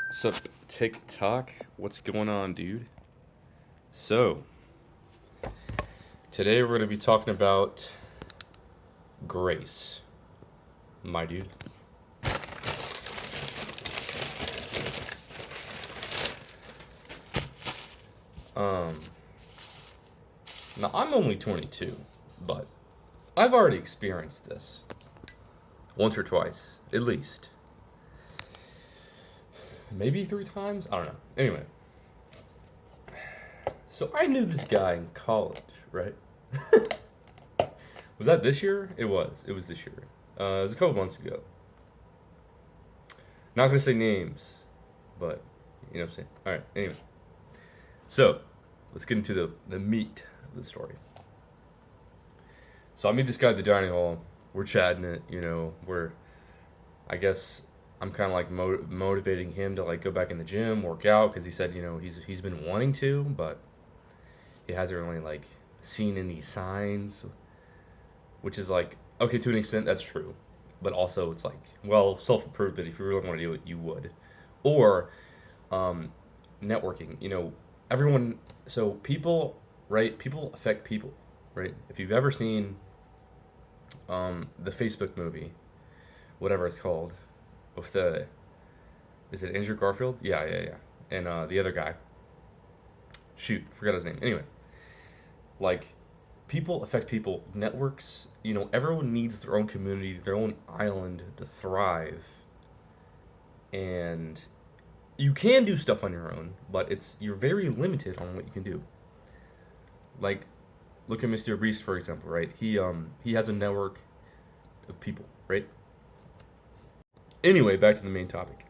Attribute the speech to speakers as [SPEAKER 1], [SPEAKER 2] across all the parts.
[SPEAKER 1] What's up, TikTok? What's going on, dude? So, today we're going to be talking about grace, my dude. Um, Now I'm only 22, but I've already experienced this once or twice, at least. Maybe 3 times? I don't know. Anyway, so I knew this guy in college, right? Was that this year? It was. It was this year. It was a couple months ago. Not gonna say names, but you know what I'm saying. All right. Anyway, so let's get into the meat of the story. So I meet this guy at the dining hall. We're chatting it. I guess I'm kind of like motivating him to like go back in the gym, work out, because he said he's been wanting to, but he hasn't really like seen any signs, which is like okay to an extent that's true, but also it's like well self improvement if you really want to do it you would, or um, networking. Everyone. So people, right? People affect people, right? If you've ever seen the Facebook movie, whatever it's called, with the is it Andrew Garfield? Yeah, yeah, yeah, and the other guy. Shoot, forgot his name. Anyway, like people affect people. Networks, everyone needs their own community, their own island to thrive. And you can do stuff on your own, but you're very limited on what you can do. Like, look at Mr. Beast for example, right? He has a network of people, right? Anyway, back to the main topic.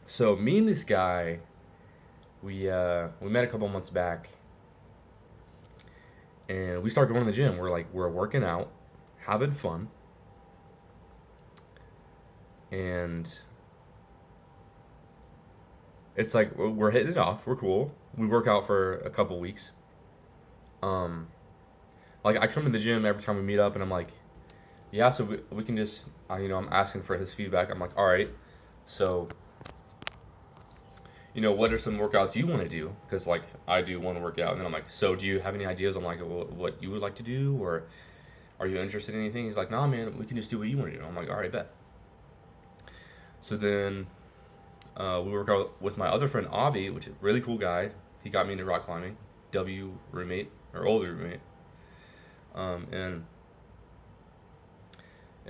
[SPEAKER 1] So me and this guy, we met a couple months back, and we started going to the gym. We're working out, having fun, and it's like we're hitting it off. We're cool. We work out for a couple weeks. Um, like I come to the gym every time we meet up, and I'm like, yeah, so we can just, I'm asking for his feedback. I'm like, all right, so what are some workouts you want to do? Because like I do want to work out, and then I'm like, so do you have any ideas on like what you would like to do, or are you interested in anything? He's like, nah, man, we can just do what you want to do. I'm like, all right, bet. So then we work out with my other friend Avi, which is a really cool guy. He got me into rock climbing. W roommate or older roommate, and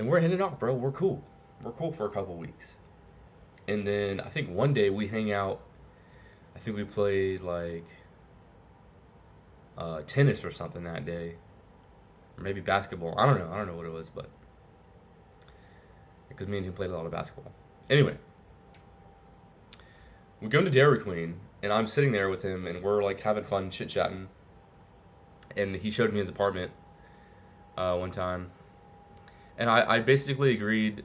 [SPEAKER 1] we're hitting it off, bro. We're cool. We're cool for a couple weeks, and then I think one day we hang out. I think we played like tennis or something that day, or maybe basketball. I don't know. I don't know what it was, but because me and him played a lot of basketball. Anyway, we go to Dairy Queen, and I'm sitting there with him, and we're like having fun, chit chatting. And he showed me his apartment one time, and I basically agreed.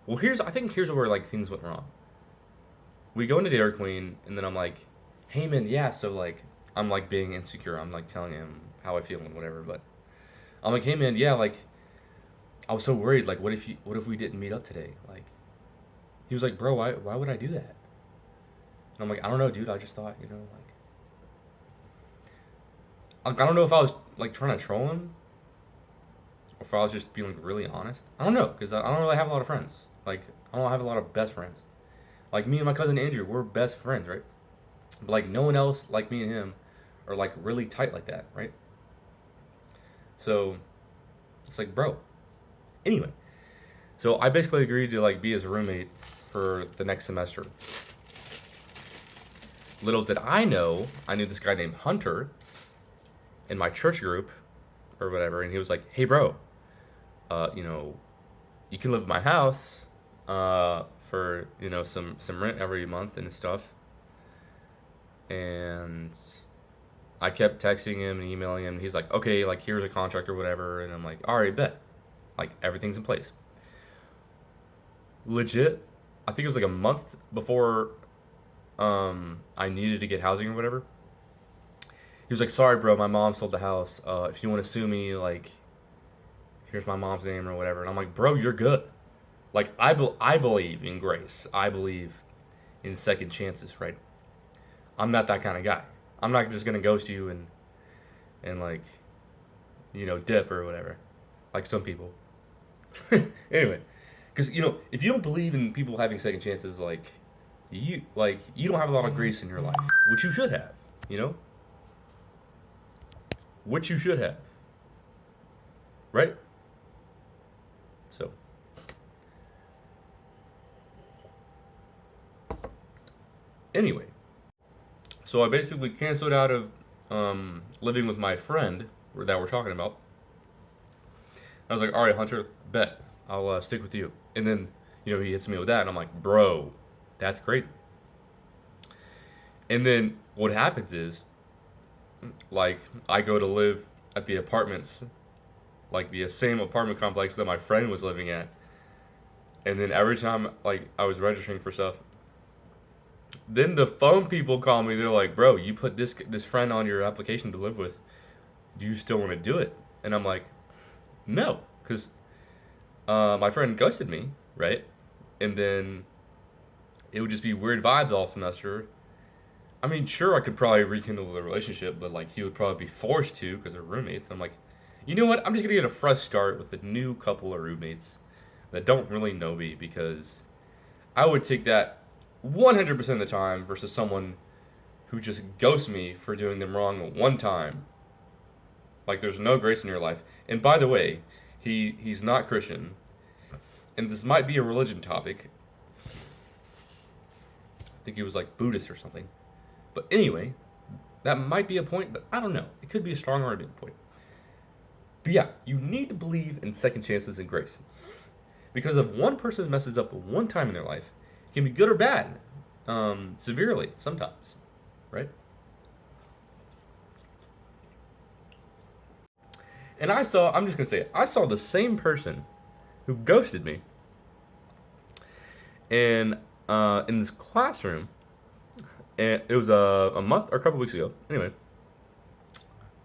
[SPEAKER 1] Well, here's where like things went wrong. We go into Dairy Queen, and then I'm like, "Hey man, yeah." So like, I'm like being insecure. I'm like telling him how I feel and whatever. But I'm like, "Hey man, yeah." Like, I was so worried. Like, what if we didn't meet up today? Like, he was like, "Bro, why would I do that?" And I'm like, "I don't know, dude. I just thought, like, I don't know if I was like trying to troll him, or if I was just being like really honest. I don't know, because I don't really have a lot of friends. Like, I don't have a lot of best friends. Like me and my cousin Andrew, we're best friends, right? But like no one else like me and him are like really tight like that, right? So it's like, bro. Anyway, so I basically agreed to like be his roommate for the next semester. Little did I know, I knew this guy named Hunter in my church group or whatever, and he was like, "Hey, bro, uh, you know, you can live at my house, for some rent every month and stuff." And I kept texting him and emailing him. And he's like, "Okay, like here's a contract or whatever," and I'm like, "All right, bet." Like everything's in place. Legit, I think it was like a month before I needed to get housing or whatever. He was like, "Sorry, bro, my mom sold the house. If you want to sue me, like, here's my mom's name or whatever." And I'm like, "Bro, you're good. Like I believe in grace. I believe in second chances, right? I'm not that kind of guy. I'm not just gonna ghost you and like, dip or whatever, like some people. Anyway, because if you don't believe in people having second chances, you don't have a lot of grace in your life, which you should have, you know, which you should have, right? So anyway, so I basically canceled out of living with my friend that we're talking about. I was like, all right, Hunter, bet I'll stick with you. And then he hits me with that, and I'm like, bro, that's crazy. And then what happens is, like, I go to live at the apartments, like the same apartment complex that my friend was living at. And then every time, like, I was registering for stuff, then the phone people call me. They're like, bro, you put this friend on your application to live with. Do you still want to do it? And I'm like, no, because my friend ghosted me, right? And then it would just be weird vibes all semester. I mean, sure, I could probably rekindle the relationship, but like he would probably be forced to because they're roommates. I'm like, you know what? I'm just gonna get a fresh start with a new couple of roommates that don't really know me, because I would take that 100% of the time versus someone who just ghosts me for doing them wrong one time. Like, there's no grace in your life. And by the way, he's not Christian, and this might be a religion topic. I think he was like Buddhist or something. But anyway, that might be a point, but I don't know. It could be a strong argument point. But yeah, you need to believe in second chances and grace. Because if one person messes up one time in their life, it can be good or bad, severely sometimes, right? And I'm just going to say it, I saw the same person who ghosted me and in this classroom, and it was a month or a couple weeks ago. Anyway,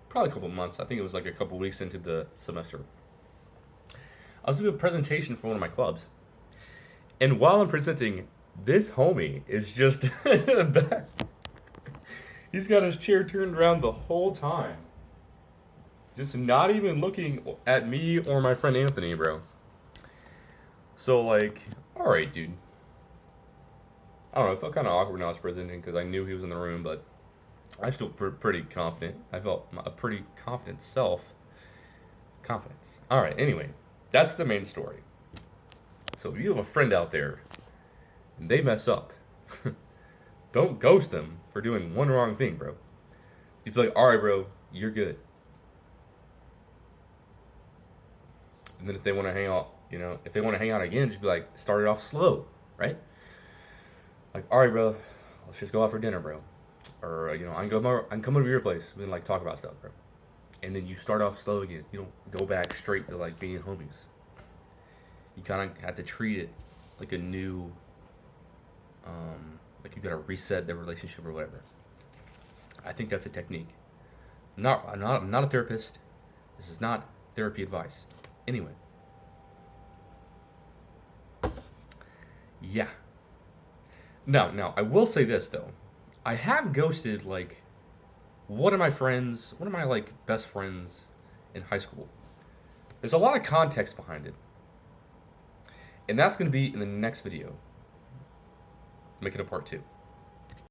[SPEAKER 1] probably a couple months. I think it was like a couple weeks into the semester. I was doing a presentation for one of my clubs, and while I'm presenting, this homie is just back. He's got his chair turned around the whole time, just not even looking at me or my friend Anthony, bro. So like, all right, dude. I don't know. It felt kind of awkward when I was presenting because I knew he was in the room, but I still pretty confident. I felt a pretty confident self. Confidence. All right. Anyway, that's the main story. So if you have a friend out there and they mess up, don't ghost them for doing one wrong thing, bro. You'd be like, all right, bro, you're good. And then if they want to hang out, if they want to hang out again, just be like, start it off slow, right? Like, all right, bro, let's just go out for dinner, bro. Or, I can come over to your place. We can, like, talk about stuff, bro. And then you start off slow again. You don't go back straight to, like, being homies. You kind of have to treat it like a new, like you got to reset the relationship or whatever. I think that's a technique. I'm not a therapist. This is not therapy advice. Anyway. Yeah. Now, I will say this, though. I have ghosted, like, one of my, like, best friends in high school. There's a lot of context behind it. And that's going to be in the next video. Make it a part 2.